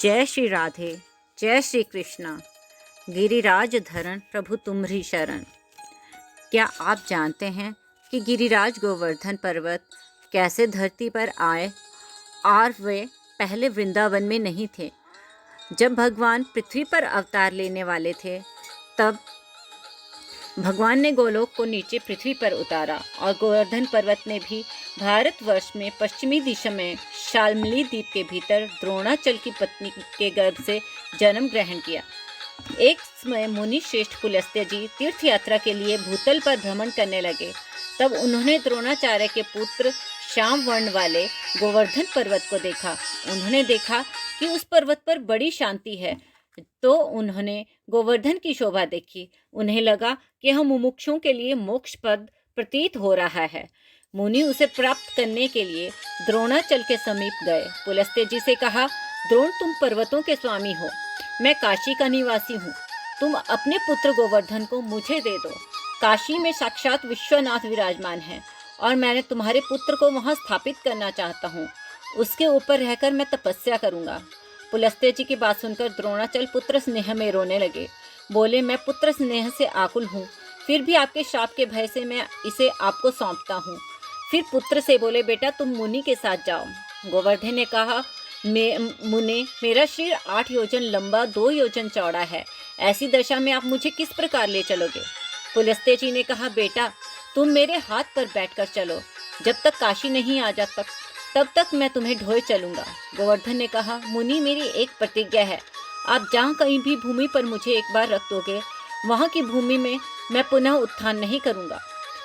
जय श्री राधे, जय श्री कृष्णा। गिरिराज धरण प्रभु तुम्हरी शरण। क्या आप जानते हैं कि गिरिराज गोवर्धन पर्वत कैसे धरती पर आए और वे पहले वृंदावन में नहीं थे। जब भगवान पृथ्वी पर अवतार लेने वाले थे तब भगवान ने गोलोक को नीचे पृथ्वी पर उतारा और गोवर्धन पर्वत ने भी भारतवर्ष में पश्चिमी दिशा में शाल्मली द्वीप के भीतर द्रोणाचल की पत्नी के गर्भ से जन्म ग्रहण किया। एक समय मुनि श्रेष्ठ पुलस्त्य जी तीर्थ यात्रा के लिए भूतल पर भ्रमण करने लगे। तब उन्होंने द्रोणाचार्य के पुत्र श्याम वर्ण वाले गोवर्धन पर्वत को देखा। उन्होंने देखा कि उस पर्वत पर बड़ी शांति है, तो उन्होंने गोवर्धन की शोभा देखी। उन्हें लगा कि यह मुमुक्षुओं के लिए मोक्ष पद प्रतीत हो रहा है। मुनि उसे प्राप्त करने के लिए द्रोणाचल के समीप गए। पुलस्त्य जी से कहा, द्रोण, तुम पर्वतों के स्वामी हो, मैं काशी का निवासी हूँ। तुम अपने पुत्र गोवर्धन को मुझे दे दो। काशी में साक्षात विश्वनाथ विराजमान हैं और मैंने तुम्हारे पुत्र को वहाँ स्थापित करना चाहता हूँ। उसके ऊपर रहकर मैं तपस्या करूँगा। पुलस्त्य जी की बात सुनकर द्रोणाचल पुत्र स्नेह में रोने लगे। बोले, मैं पुत्र स्नेह से आकुल हूँ, फिर भी आपके शाप के भय से मैं इसे आपको सौंपता हूँ। फिर पुत्र से बोले, बेटा तुम मुनि के साथ जाओ। गोवर्धन ने कहा, मुने, मेरा शरीर 8 योजन लंबा 2 योजन चौड़ा है, ऐसी दशा में आप मुझे किस प्रकार ले चलोगे? पुलस्त्य जी ने कहा, बेटा तुम मेरे हाथ पर बैठकर चलो, जब तक काशी नहीं आ जाता तब तक मैं तुम्हें ढोए चलूंगा। गोवर्धन ने कहा, मुनि, मेरी एक प्रतिज्ञा है, आप जहाँ कहीं भी भूमि पर मुझे एक बार रख दोगे, वहाँ की भूमि में मैं पुनः उत्थान नहीं करूँगा।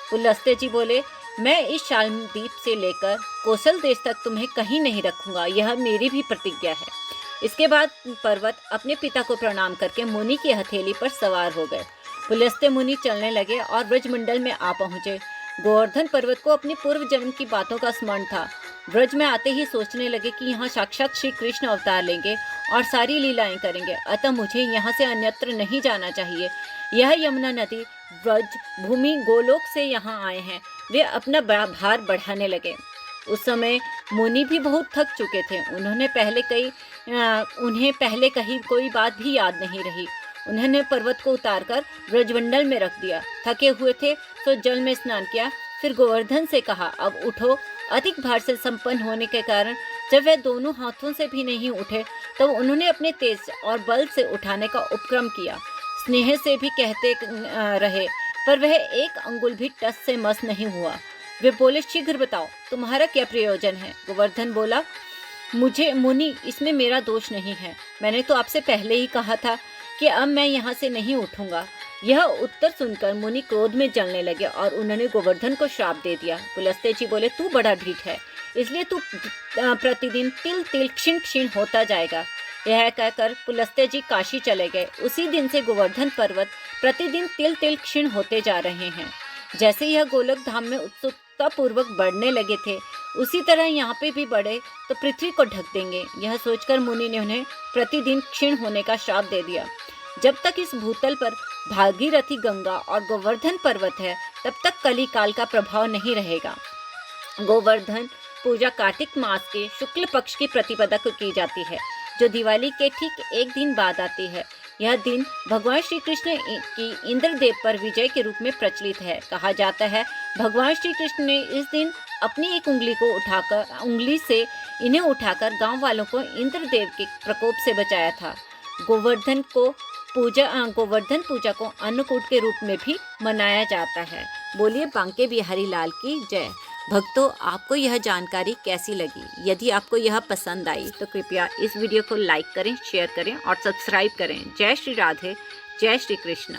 पुलस्त्य जी बोले, मैं इस शाल्मली द्वीप से लेकर कौशल देश तक तुम्हें कहीं नहीं रखूँगा, यह मेरी भी प्रतिज्ञा है। इसके बाद पर्वत अपने पिता को प्रणाम करके मुनि की हथेली पर सवार हो गए। पुलस्त्य मुनि चलने लगे और ब्रजमंडल में आ पहुँचे। गोवर्धन पर्वत को अपनी पूर्व जन्म की बातों का स्मरण था। ब्रज में आते ही सोचने लगे कि यहाँ साक्षात श्री कृष्ण अवतार लेंगे और सारी लीलाएं करेंगे, अतः मुझे यहाँ से अन्यत्र नहीं जाना चाहिए। यह यमुना नदी ब्रज भूमि गोलोक से यहाँ आए हैं। वे अपना भार बढ़ाने लगे। उस समय मुनि भी बहुत थक चुके थे। उन्हें पहले कही कोई बात भी याद नहीं रही। उन्होंने पर्वत को उतारकर ब्रजमंडल में रख दिया। थके हुए थे तो जल में स्नान किया। फिर गोवर्धन से कहा, अब उठो। अधिक भार से संपन्न होने के कारण जब वह दोनों हाथों से भी नहीं उठे तो उन्होंने अपने तेज और बल से उठाने का उपक्रम किया। स्नेह से भी कहते रहे, पर वह एक अंगुल भी टस से मस नहीं हुआ। वे बोले, शीघ्र बताओ, तुम्हारा क्या प्रयोजन है? गोवर्धन बोला, मुझे मुनि, इसमें मेरा दोष नहीं है। मैंने तो आपसे पहले ही कहा था कि अब मैं यहाँ से नहीं उठूंगा। यह उत्तर सुनकर मुनि क्रोध में जलने लगे और उन्होंने गोवर्धन को श्राप दे दिया। पुलस्त्य जी बोले, तू बड़ा ढीठ है, इसलिए तू प्रतिदिन तिल तिल क्षीण क्षीण होता जाएगा। यह कहकर पुलस्त्य जी काशी चले गए। उसी दिन से गोवर्धन पर्वत प्रतिदिन तिल तिल क्षीण होते जा रहे हैं। जैसे यह गोलोक धाम में उत्सुकता पूर्वक बढ़ने लगे थे, उसी तरह यहाँ पे भी बढ़े तो पृथ्वी को ढक देंगे। यह सोचकर मुनि ने उन्हें प्रतिदिन क्षीण होने का श्राप दे दिया। जब तक इस भूतल पर भागीरथी गंगा और गोवर्धन पर्वत है, तब तक कली काल का प्रभाव नहीं रहेगा। गोवर्धन पूजा कार्तिक मास के शुक्ल पक्ष की प्रतिपदा को की जाती है, जो दिवाली के ठीक एक दिन बाद आती है। यह दिन भगवान श्री कृष्ण की इंद्रदेव पर विजय के रूप में प्रचलित है। कहा जाता है, भगवान श्री कृष्ण ने इस दिन अपनी एक उंगली से इन्हें उठाकर गांव वालों को इंद्रदेव के प्रकोप से बचाया था। गोवर्धन पूजा को अन्नकूट के रूप में भी मनाया जाता है। बोलिए बांके बिहारी लाल की जय। भक्तों, आपको यह जानकारी कैसी लगी? यदि आपको यह पसंद आई तो कृपया इस वीडियो को लाइक करें, शेयर करें और सब्सक्राइब करें। जय श्री राधे, जय श्री कृष्ण।